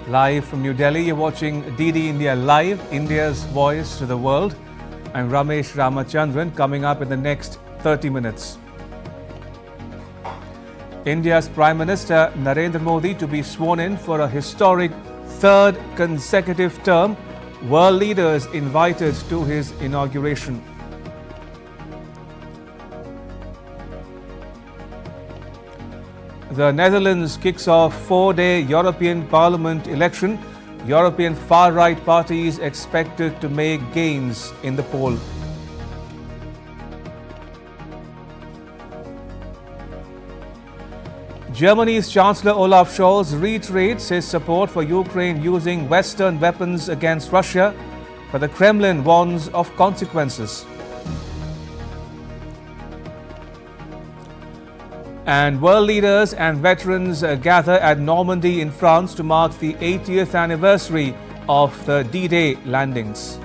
Live from New Delhi, you're watching DD India Live, India's voice to the world. I'm Ramesh Ramachandran. Coming up in the next 30 minutes. India's Prime Minister Narendra Modi to be sworn in for a historic third consecutive term. World leaders invited to his inauguration. The Netherlands kicks off four-day European Parliament election. European far-right parties expected to make gains in the poll. Germany's Chancellor Olaf Scholz reiterates his support for Ukraine using Western weapons against Russia, but the Kremlin warns of consequences. And world leaders and veterans gather at Normandy in France to mark the 80th anniversary of the D-Day landings.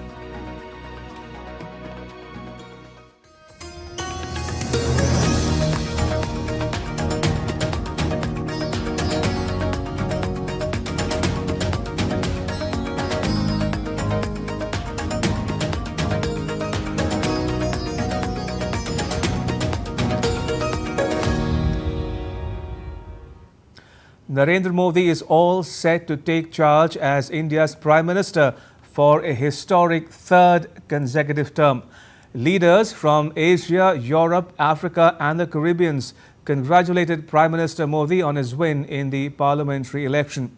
Narendra Modi is all set to take charge as India's Prime Minister for a historic third consecutive term. Leaders from Asia, Europe, Africa and the Caribbean congratulated Prime Minister Modi on his win in the parliamentary election.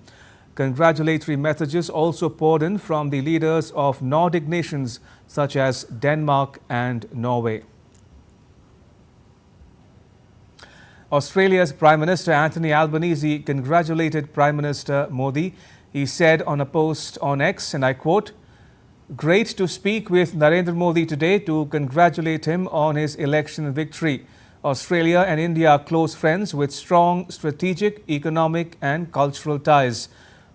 Congratulatory messages also poured in from the leaders of Nordic nations such as Denmark and Norway. Australia's Prime Minister Anthony Albanese congratulated Prime Minister Modi. He said on a post on X, and I quote, "Great to speak with Narendra Modi today to congratulate him on his election victory. Australia and India are close friends with strong strategic, economic and cultural ties.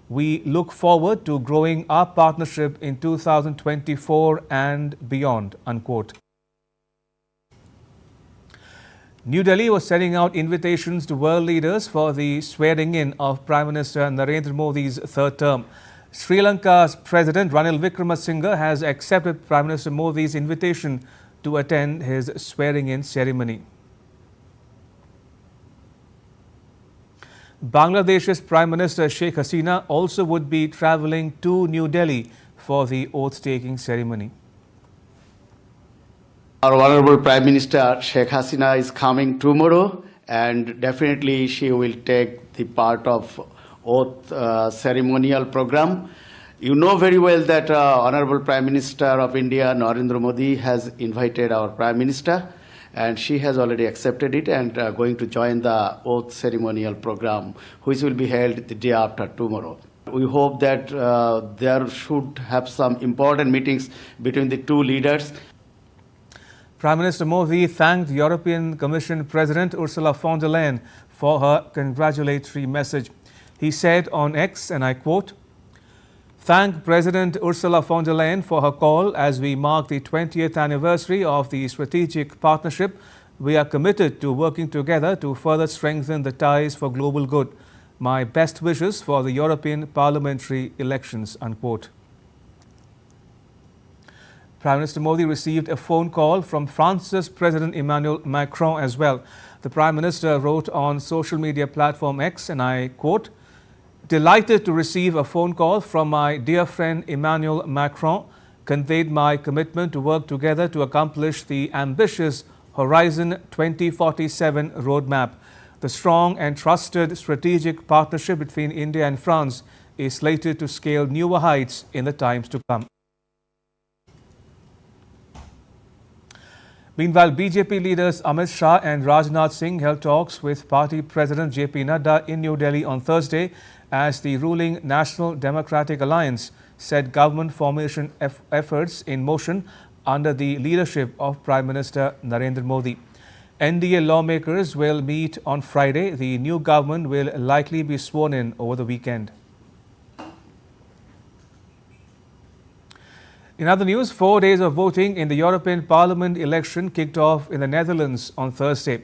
We look forward to growing our partnership in 2024 and beyond," unquote. New Delhi was sending out invitations to world leaders for the swearing-in of Prime Minister Narendra Modi's third term. Sri Lanka's President Ranil Wickremesinghe has accepted Prime Minister Modi's invitation to attend his swearing-in ceremony. Bangladesh's Prime Minister Sheikh Hasina also would be travelling to New Delhi for the oath-taking ceremony. Our Honorable Prime Minister Sheikh Hasina is coming tomorrow, and definitely she will take the part of oath ceremonial program. You know very well that Honorable Prime Minister of India Narendra Modi has invited our Prime Minister, and she has already accepted it and going to join the oath ceremonial program, which will be held the day after tomorrow. We hope that there should have some important meetings between the two leaders. Prime Minister Modi thanked European Commission President Ursula von der Leyen for her congratulatory message. He said on X, and I quote, "Thank President Ursula von der Leyen for her call as we mark the 20th anniversary of the strategic partnership. We are committed to working together to further strengthen the ties for global good. My best wishes for the European parliamentary elections," unquote. Prime Minister Modi received a phone call from France's President Emmanuel Macron as well. The Prime Minister wrote on social media platform X, and I quote, "Delighted to receive a phone call from my dear friend Emmanuel Macron, conveyed my commitment to work together to accomplish the ambitious Horizon 2047 roadmap. The strong and trusted strategic partnership between India and France is slated to scale newer heights in the times to come." Meanwhile, BJP leaders Amit Shah and Rajnath Singh held talks with party President JP Nadda in New Delhi on Thursday as the ruling National Democratic Alliance set government formation efforts in motion under the leadership of Prime Minister Narendra Modi. NDA lawmakers will meet on Friday. The new government will likely be sworn in over the weekend. In other news, 4 days of voting in the European Parliament election kicked off in the Netherlands on Thursday.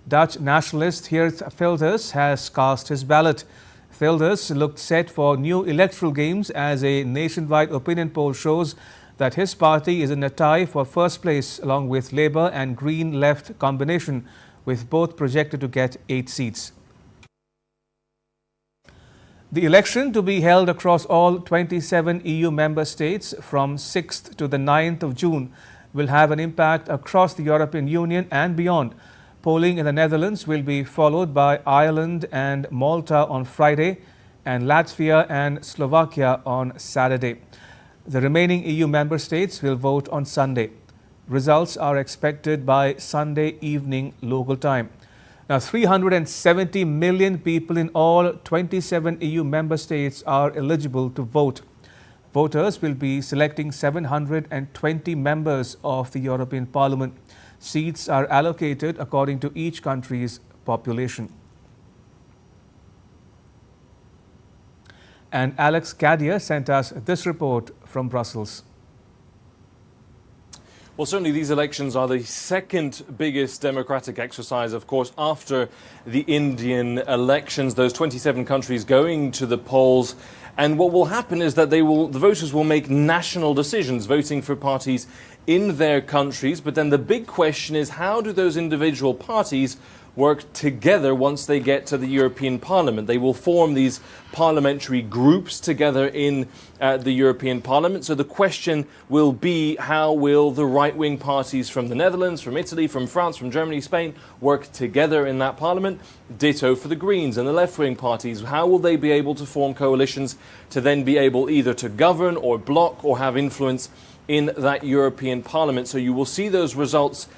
Dutch nationalist Geert Wilders has cast his ballot. Wilders looked set for new electoral games as a nationwide opinion poll shows that his party is in a tie for first place along with Labour and Green Left combination, with both projected to get 8 seats. The election to be held across all 27 EU member states from 6th to the 9th of June will have an impact across the European Union and beyond. Polling in the Netherlands will be followed by Ireland and Malta on Friday and Latvia and Slovakia on Saturday. The remaining EU member states will vote on Sunday. Results are expected by Sunday evening local time. Now, 370 million people in all 27 EU member states are eligible to vote. Voters will be selecting 720 members of the European Parliament. Seats are allocated according to each country's population. And Alex Kadia sent us this report from Brussels. Well, certainly these elections are the second biggest democratic exercise, of course, after the Indian elections, those 27 countries going to the polls. And what will happen is that the voters will make national decisions, voting for parties in their countries. But then the big question is, how do those individual parties work together once they get to the European Parliament? They will form these parliamentary groups together in the European Parliament. So the question will be, how will the right-wing parties from the Netherlands, from Italy, from France, from Germany, Spain work together in that Parliament? Ditto for the Greens and the left-wing parties. How will they be able to form coalitions to then be able either to govern or block or have influence in that European Parliament? So you will see those results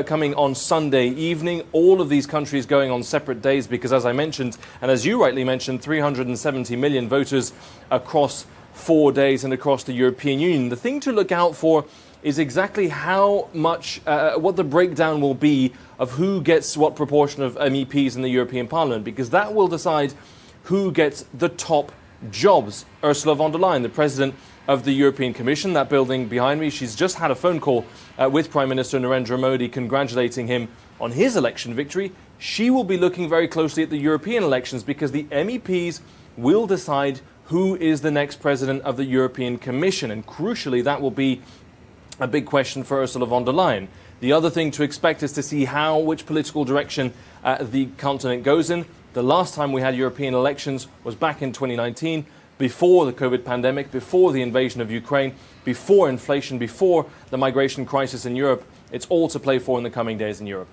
coming on Sunday evening. All of these countries going on separate days because, as I mentioned, and as you rightly mentioned, 370 million voters across 4 days and across the European Union. The thing to look out for is exactly how much, what the breakdown will be of who gets what proportion of MEPs in the European Parliament, because that will decide who gets the top jobs. Ursula von der Leyen, the President of the European Commission, that building behind me, she's just had a phone call with Prime Minister Narendra Modi congratulating him on his election victory. She will be looking very closely at the European elections because the MEPs will decide who is the next President of the European Commission, and crucially that will be a big question for Ursula von der Leyen. The other thing to expect is to see which political direction the continent goes in. The last time we had European elections was back in 2019, before the COVID pandemic, before the invasion of Ukraine, before inflation, before the migration crisis in Europe. It's all to play for in the coming days in Europe.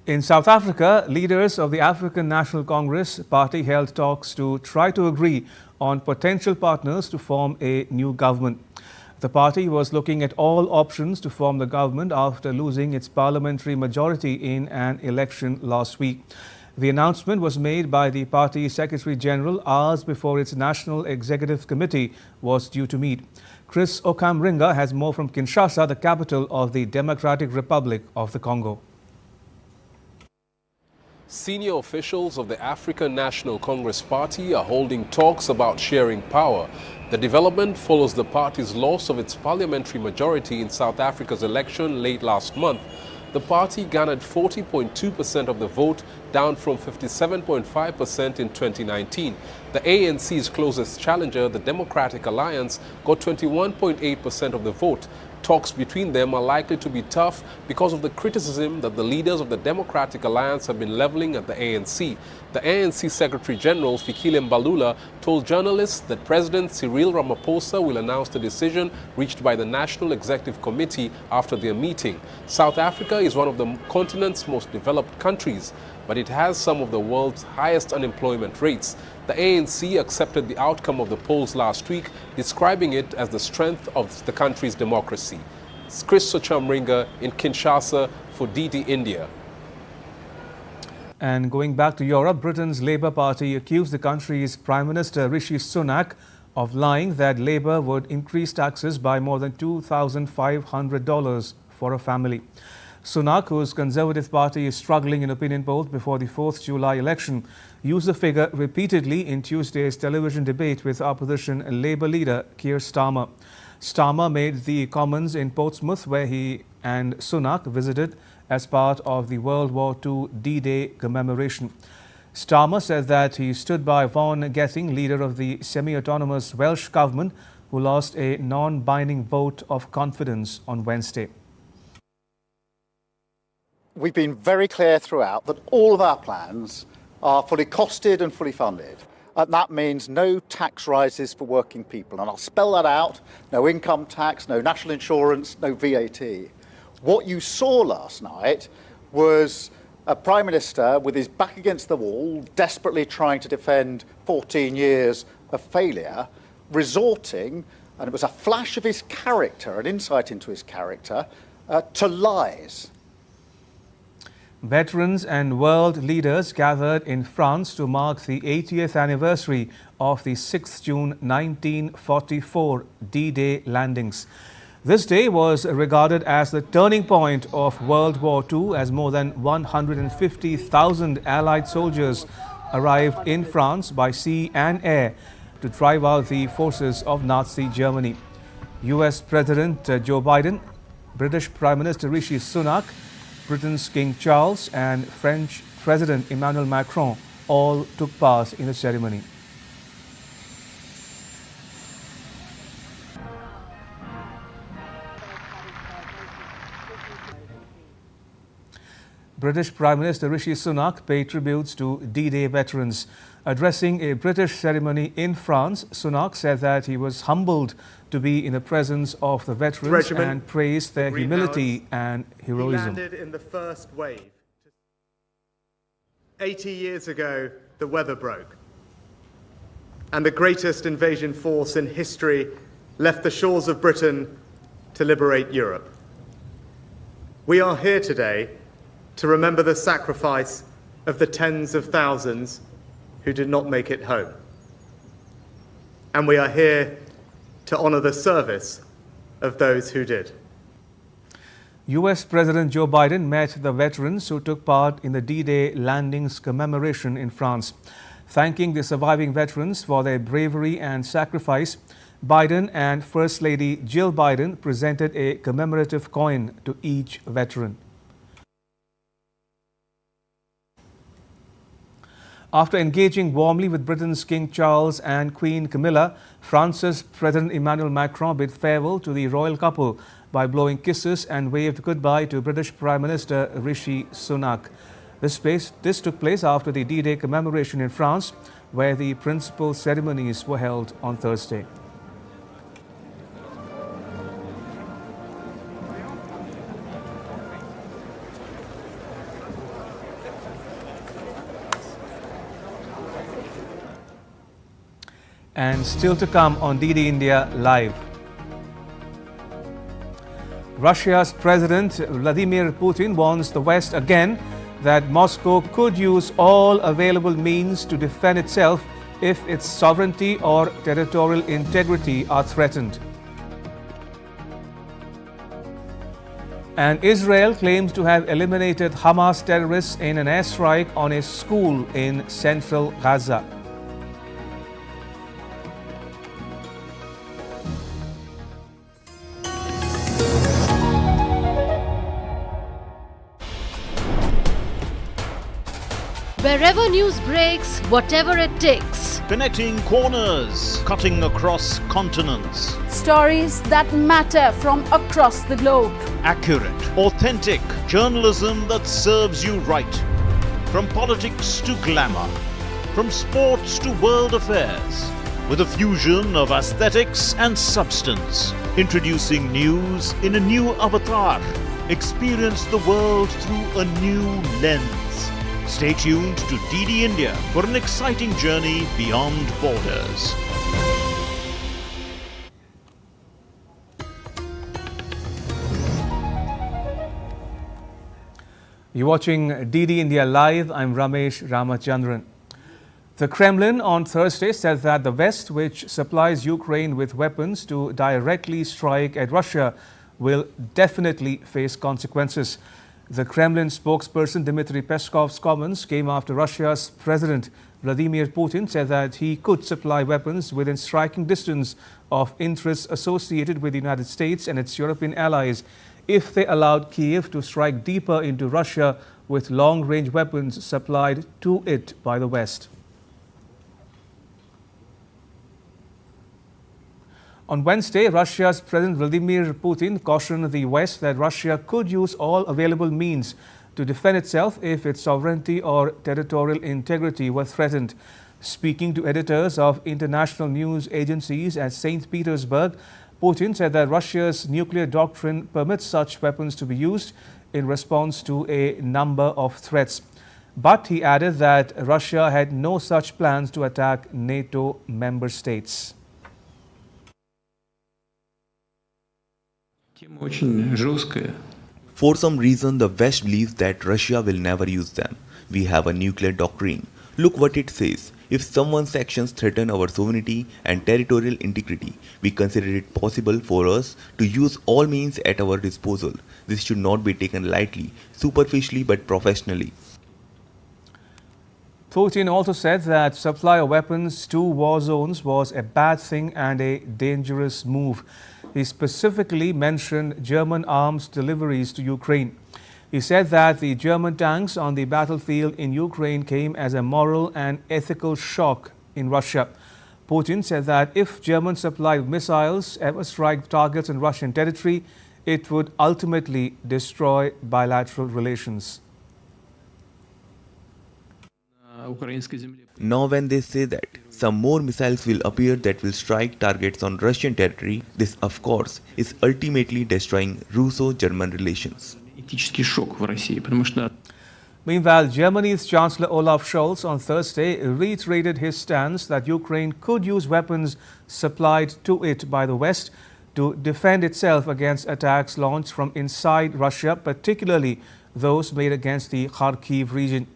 In South Africa, leaders of the African National Congress party held talks to try to agree on potential partners to form a new government. The party was looking at all options to form the government after losing its parliamentary majority in an election last week. The announcement was made by the party Secretary General hours before its National Executive Committee was due to meet. Chris Okamringa has more from Kinshasa, the capital of the Democratic Republic of the Congo. Senior officials of the African National Congress Party are holding talks about sharing power. The development follows the party's loss of its parliamentary majority in South Africa's election late last month. The party garnered 40.2% of the vote, down from 57.5% in 2019. The ANC's closest challenger, the Democratic Alliance, got 21.8% of the vote. Talks between them are likely to be tough because of the criticism that the leaders of the Democratic Alliance have been leveling at the ANC. The ANC Secretary General, Fikile Mbalula, told journalists that President Cyril Ramaphosa will announce the decision reached by the National Executive Committee after their meeting. South Africa is one of the continent's most developed countries, but it has some of the world's highest unemployment rates. The ANC accepted the outcome of the polls last week, describing it as the strength of the country's democracy. Chris Ochamringa in Kinshasa for DD India. And going back to Europe, Britain's Labour Party accused the country's Prime Minister Rishi Sunak of lying that Labour would increase taxes by more than $2,500 for a family. Sunak, whose Conservative Party is struggling in opinion polls before the 4th July election, used the figure repeatedly in Tuesday's television debate with opposition Labour leader Keir Starmer. Starmer made the comments in Portsmouth, where he and Sunak visited as part of the World War II D-Day commemoration. Starmer said that he stood by Vaughan Gething, leader of the semi-autonomous Welsh government, who lost a non-binding vote of confidence on Wednesday. We've been very clear throughout that all of our plans are fully costed and fully funded. And that means no tax rises for working people. And I'll spell that out. No income tax, no national insurance, no VAT. What you saw last night was a Prime Minister with his back against the wall, desperately trying to defend 14 years of failure, resorting, and it was a flash of his character, an insight into his character, to lies. Veterans and world leaders gathered in France to mark the 80th anniversary of the 6th June 1944 D-Day landings. This day was regarded as the turning point of World War II, as more than 150,000 Allied soldiers arrived in France by sea and air to drive out the forces of Nazi Germany. US President Joe Biden, British Prime Minister Rishi Sunak, Britain's King Charles and French President Emmanuel Macron all took part in the ceremony. British Prime Minister Rishi Sunak paid tributes to D-Day veterans. Addressing a British ceremony in France, Sunak said that he was humbled to be in the presence of the veterans and praised their humility and heroism. He landed in the first wave. 80 years ago, the weather broke, and the greatest invasion force in history left the shores of Britain to liberate Europe. We are here today to remember the sacrifice of the tens of thousands who did not make it home. And we are here to honor the service of those who did. US President Joe Biden met the veterans who took part in the D-Day landings commemoration in France. Thanking the surviving veterans for their bravery and sacrifice, Biden and First Lady Jill Biden presented a commemorative coin to each veteran. After engaging warmly with Britain's King Charles and Queen Camilla, France's President Emmanuel Macron bid farewell to the royal couple by blowing kisses and waved goodbye to British Prime Minister Rishi Sunak. This took place after the D-Day commemoration in France, where the principal ceremonies were held on Thursday. And still to come on DD India Live. Russia's President Vladimir Putin warns the West again that Moscow could use all available means to defend itself if its sovereignty or territorial integrity are threatened. And Israel claims to have eliminated Hamas terrorists in an airstrike on a school in central Gaza. Wherever news breaks, whatever it takes. Connecting corners, cutting across continents. Stories that matter from across the globe. Accurate, authentic journalism that serves you right. From politics to glamour, from sports to world affairs, with a fusion of aesthetics and substance. Introducing news in a new avatar. Experience the world through a new lens. Stay tuned to DD India for an exciting journey beyond borders. You're watching DD India Live. I'm Ramesh Ramachandran. The Kremlin on Thursday said that the West, which supplies Ukraine with weapons to directly strike at Russia, will definitely face consequences. The Kremlin spokesperson Dmitry Peskov's comments came after Russia's President Vladimir Putin said that he could supply weapons within striking distance of interests associated with the United States and its European allies if they allowed Kiev to strike deeper into Russia with long-range weapons supplied to it by the West. On Wednesday, Russia's President Vladimir Putin cautioned the West that Russia could use all available means to defend itself if its sovereignty or territorial integrity were threatened. Speaking to editors of international news agencies at St. Petersburg, Putin said that Russia's nuclear doctrine permits such weapons to be used in response to a number of threats. But he added that Russia had no such plans to attack NATO member states. For some reason, the West believes that Russia will never use them. We have a nuclear doctrine. Look what it says. If someone's actions threaten our sovereignty and territorial integrity, we consider it possible for us to use all means at our disposal. This should not be taken lightly, superficially but professionally. Putin also said that supply of weapons to war zones was a bad thing and a dangerous move. He specifically mentioned German arms deliveries to Ukraine. He said that the German tanks on the battlefield in Ukraine came as a moral and ethical shock in Russia. Putin said that if German supplied missiles ever strike targets in Russian territory, it would ultimately destroy bilateral relations. Now when they say that some more missiles will appear that will strike targets on Russian territory, this of course is ultimately destroying Russo-German relations. Meanwhile, Germany's Chancellor Olaf Scholz on Thursday reiterated his stance that Ukraine could use weapons supplied to it by the West to defend itself against attacks launched from inside Russia, particularly those made against the Kharkiv region.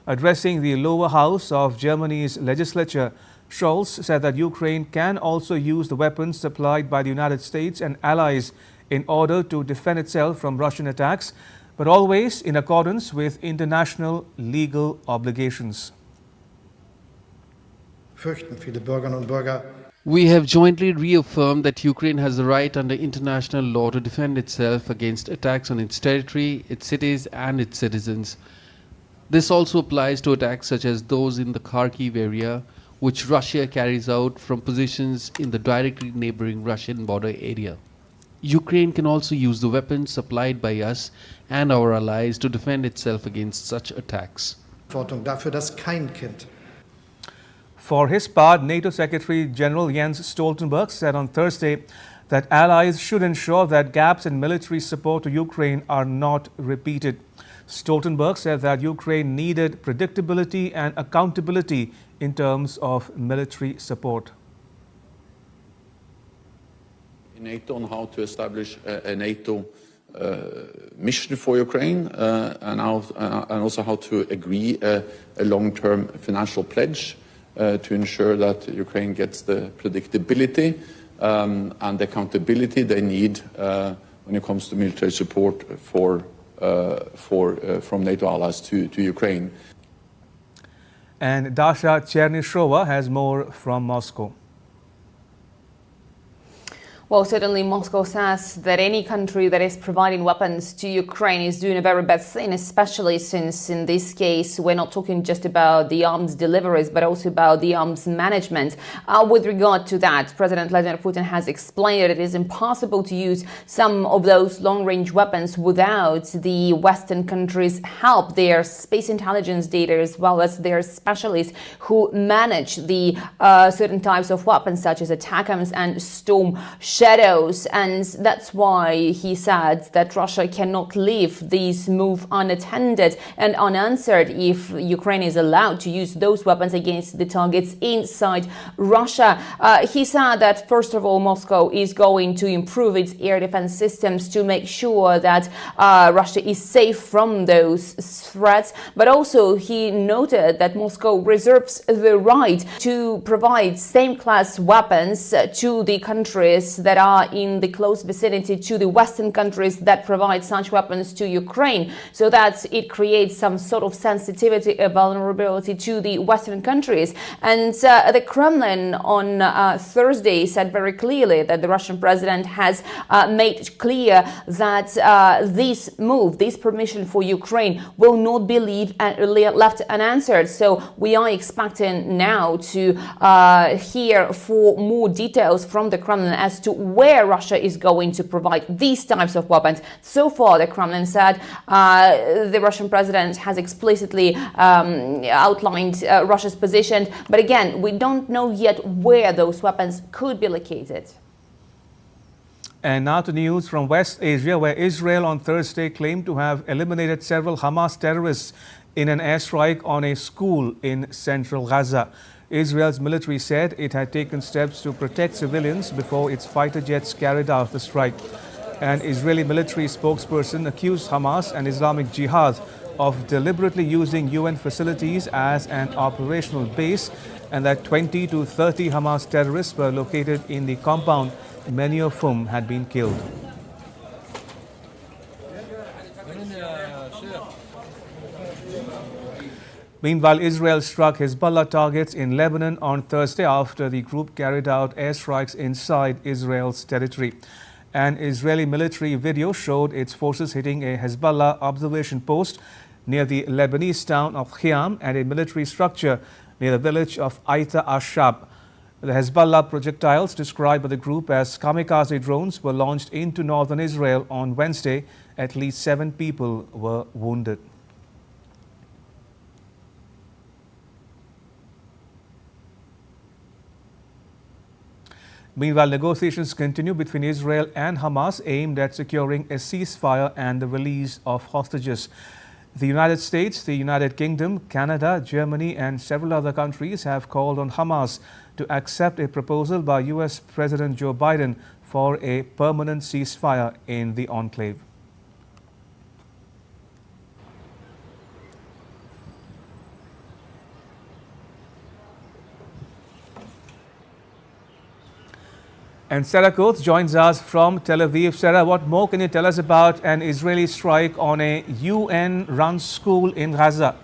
Addressing the lower house of Germany's legislature, Scholz said that Ukraine can also use the weapons supplied by the United States and allies in order to defend itself from Russian attacks, but always in accordance with international legal obligations. We have jointly reaffirmed that Ukraine has the right under international law to defend itself against attacks on its territory, its cities and its citizens. This also applies to attacks such as those in the Kharkiv area, which Russia carries out from positions in the directly neighboring Russian border area. Ukraine can also use the weapons supplied by us and our allies to defend itself against such attacks. For his part, NATO Secretary General Jens Stoltenberg said on Thursday that allies should ensure that gaps in military support to Ukraine are not repeated. Stoltenberg said that Ukraine needed predictability and accountability in terms of military support. In NATO on how to establish a NATO mission for Ukraine and also how to agree a long-term financial pledge to ensure that Ukraine gets the predictability and the accountability they need when it comes to military support from NATO allies to Ukraine. And Dasha Chernyshova has more from Moscow. Well, certainly Moscow says that any country that is providing weapons to Ukraine is doing a very bad thing, especially since in this case we're not talking just about the arms deliveries but also about the arms management. With regard to that, President Vladimir Putin has explained that it is impossible to use some of those long-range weapons without the Western countries' help, their space intelligence data as well as their specialists who manage the certain types of weapons such as ATACMS and Storm Shadows, and that's why he said that Russia cannot leave this move unattended and unanswered if Ukraine is allowed to use those weapons against the targets inside Russia. He said that first of all Moscow is going to improve its air defense systems to make sure that Russia is safe from those threats, but also he noted that Moscow reserves the right to provide same class weapons to the countries that are in the close vicinity to the Western countries that provide such weapons to Ukraine, so that it creates some sort of sensitivity, a vulnerability to the Western countries. And the Kremlin on Thursday said very clearly that the Russian president has made clear that this move, this permission for Ukraine, will not be left unanswered. So we are expecting now to hear for more details from the Kremlin as to where Russia is going to provide these types of weapons. So far, the Kremlin said the Russian president has explicitly outlined Russia's position. But again, we don't know yet where those weapons could be located. And now to news from West Asia, where Israel on Thursday claimed to have eliminated several Hamas terrorists in an airstrike on a school in central Gaza. Israel's military said it had taken steps to protect civilians before its fighter jets carried out the strike. An Israeli military spokesperson accused Hamas and Islamic Jihad of deliberately using UN facilities as an operational base, and that 20 to 30 Hamas terrorists were located in the compound, many of whom had been killed. Meanwhile, Israel struck Hezbollah targets in Lebanon on Thursday after the group carried out airstrikes inside Israel's territory. An Israeli military video showed its forces hitting a Hezbollah observation post near the Lebanese town of Khiam and a military structure near the village of Aita Ashab. The Hezbollah projectiles, described by the group as kamikaze drones, were launched into northern Israel on Wednesday. At least 7 people were wounded. Meanwhile, negotiations continue between Israel and Hamas aimed at securing a ceasefire and the release of hostages. The United States, the United Kingdom, Canada, Germany and several other countries have called on Hamas to accept a proposal by US President Joe Biden for a permanent ceasefire in the enclave. And Sarah Coates joins us from Tel Aviv. Sarah, what more can you tell us about an Israeli strike on a UN-run school in Gaza?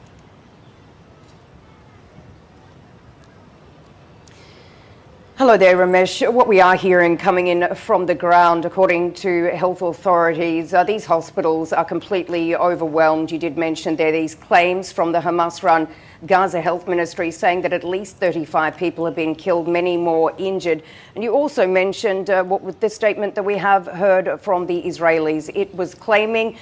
Hello there, Ramesh. What we are hearing coming in from the ground, according to health authorities, these hospitals are completely overwhelmed. You did mention there these claims from the Hamas-run Gaza Health Ministry saying that at least 35 people have been killed, many more injured. And you also mentioned what with the statement that we have heard from the Israelis. It was claiming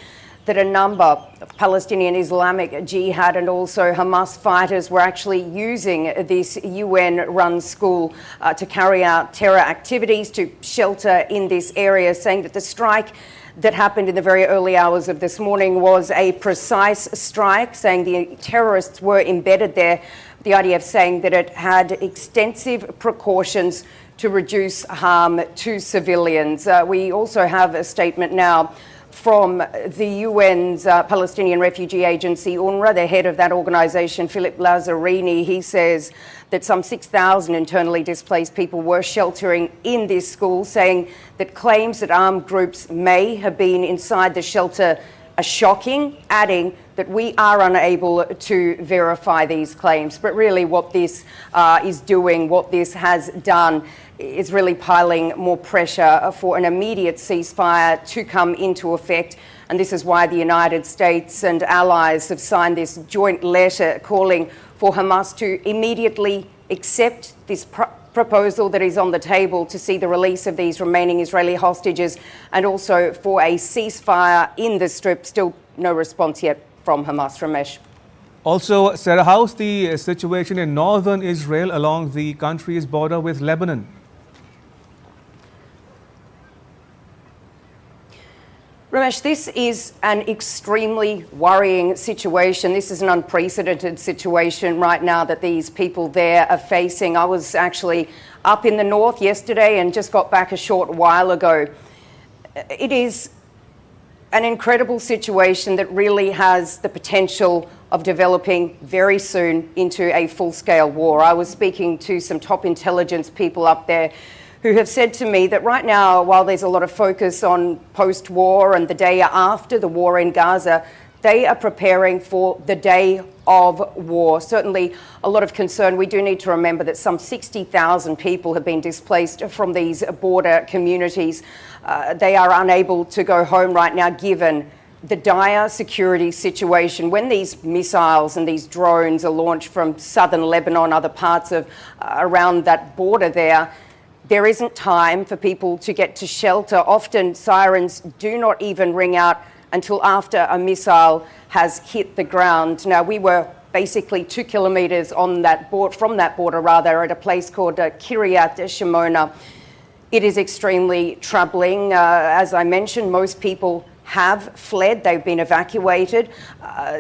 that a number of Palestinian Islamic Jihad and also Hamas fighters were actually using this UN-run school to carry out terror activities, to shelter in this area, saying that the strike that happened in the very early hours of this morning was a precise strike, saying the terrorists were embedded there. The IDF saying that it had extensive precautions to reduce harm to civilians. We also have a statement now from the UN's Palestinian Refugee Agency, UNRWA, the head of that organisation, Philip Lazzarini. He says that some 6,000 internally displaced people were sheltering in this school, saying that claims that armed groups may have been inside the shelter are shocking, adding that we are unable to verify these claims. But really what this is doing, what this has done, is really piling more pressure for an immediate ceasefire to come into effect. And this is why the United States and allies have signed this joint letter calling for Hamas to immediately accept this proposal that is on the table to see the release of these remaining Israeli hostages, and also for a ceasefire in the Strip. Still no response yet from Hamas. Ramesh. Also, Sarah, how's the situation in northern Israel along the country's border with Lebanon? Ramesh, this is an extremely worrying situation. This is an unprecedented situation right now that these people there are facing. I was actually up in the north yesterday and just got back a short while ago. It is an incredible situation that really has the potential of developing very soon into a full-scale war. I was speaking to some top intelligence people up there who have said to me that right now, while there's a lot of focus on post-war and the day after the war in Gaza, they are preparing for the day of war. Certainly a lot of concern. We do need to remember that some 60,000 people have been displaced from these border communities. They are unable to go home right now given the dire security situation. When these missiles and these drones are launched from southern Lebanon, other parts of around that border there isn't time for people to get to shelter. Often sirens do not even ring out until after a missile has hit the ground. Now, we were basically 2 kilometres on that from that border at a place called Kiryat Shimona. It is extremely troubling. As I mentioned, most people have fled, they've been evacuated.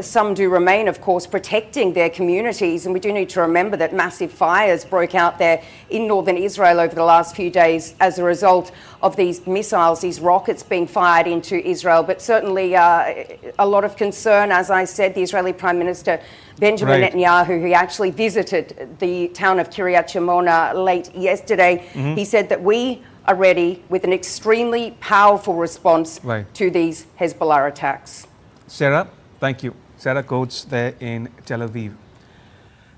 Some do remain, of course, protecting their communities, and we do need to remember that massive fires broke out there in northern Israel over the last few days as a result of these missiles, these rockets being fired into Israel. But certainly a lot of concern. As I said, the Israeli Prime Minister Benjamin Netanyahu, who actually visited the town of Kiryat Shimona late yesterday, he said that we are ready with an extremely powerful response to these Hezbollah attacks. Sarah, thank you. Sarah Coates there in Tel Aviv.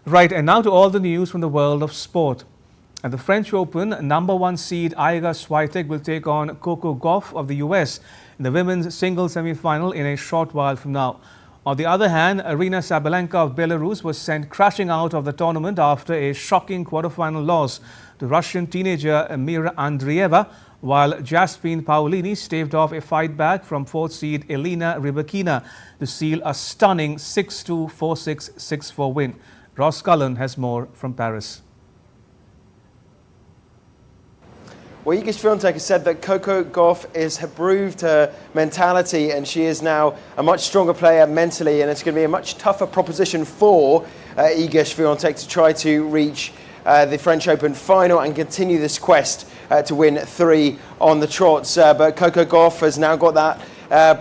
Right, and now to all the news from the world of sport. At the French Open, #1 seed Iga Swiatek will take on Coco Gauff of the US in the women's singles semi-final in a short while from now. On the other hand, Aryna Sabalenka of Belarus was sent crashing out of the tournament after a shocking quarter-final loss to Russian teenager Mira Andreeva, while Jasmine Paolini staved off a fight back from 4th seed Elena Rybakina to seal a stunning 6-2, 4-6, 6-4 win. Ross Cullen has more from Paris. Well, Iga Swiatek has said that Coco Gauff has improved her mentality and she is now a much stronger player mentally, and it's going to be a much tougher proposition for Iga Swiatek to try to reach the French Open final and continue this quest to win 3 on the trots. But Coco Gauff has now got that has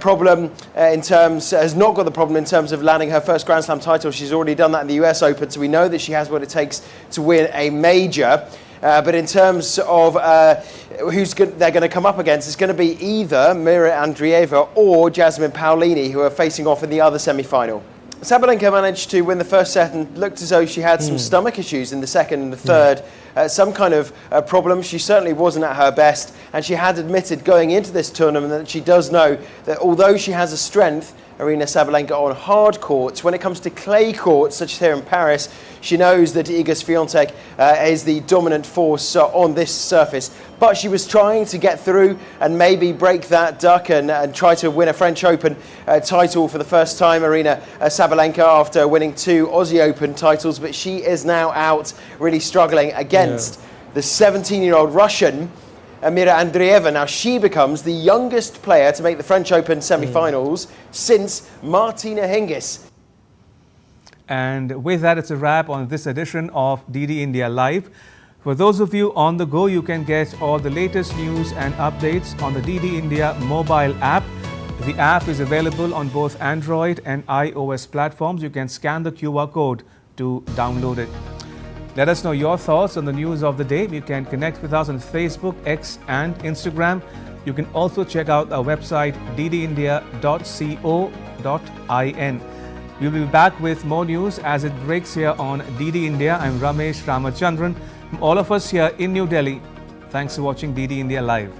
not got the problem in terms of landing her first Grand Slam title. She's already done that in the US Open, so we know that she has what it takes to win a major. But in terms of they're going to come up against, it's going to be either Mira Andreeva or Jasmine Paolini, who are facing off in the other semi-final. Sabalenka managed to win the first set and looked as though she had some stomach issues in the second and the third. Some kind of problem. She certainly wasn't at her best, and she had admitted going into this tournament that she does know that although she has a strength, Aryna Sabalenka, on hard courts, when it comes to clay courts, such as here in Paris, she knows that Iga Swiatek is the dominant force on this surface. But she was trying to get through and maybe break that duck and try to win a French Open title for the first time, Aryna Sabalenka, after winning 2 Aussie Open titles. But she is now out, really struggling against the 17-year-old Russian, Mira Andreeva. Now, she becomes the youngest player to make the French Open semi-finals since Martina Hingis. And with that, it's a wrap on this edition of DD India Live. For those of you on the go, you can get all the latest news and updates on the DD India mobile app. The app is available on both Android and iOS platforms. You can scan the QR code to download it. Let us know your thoughts on the news of the day. You can connect with us on Facebook, X and Instagram. You can also check out our website ddindia.co.in. We'll be back with more news as it breaks here on DD India. I'm Ramesh Ramachandran. From all of us here in New Delhi, thanks for watching DD India Live.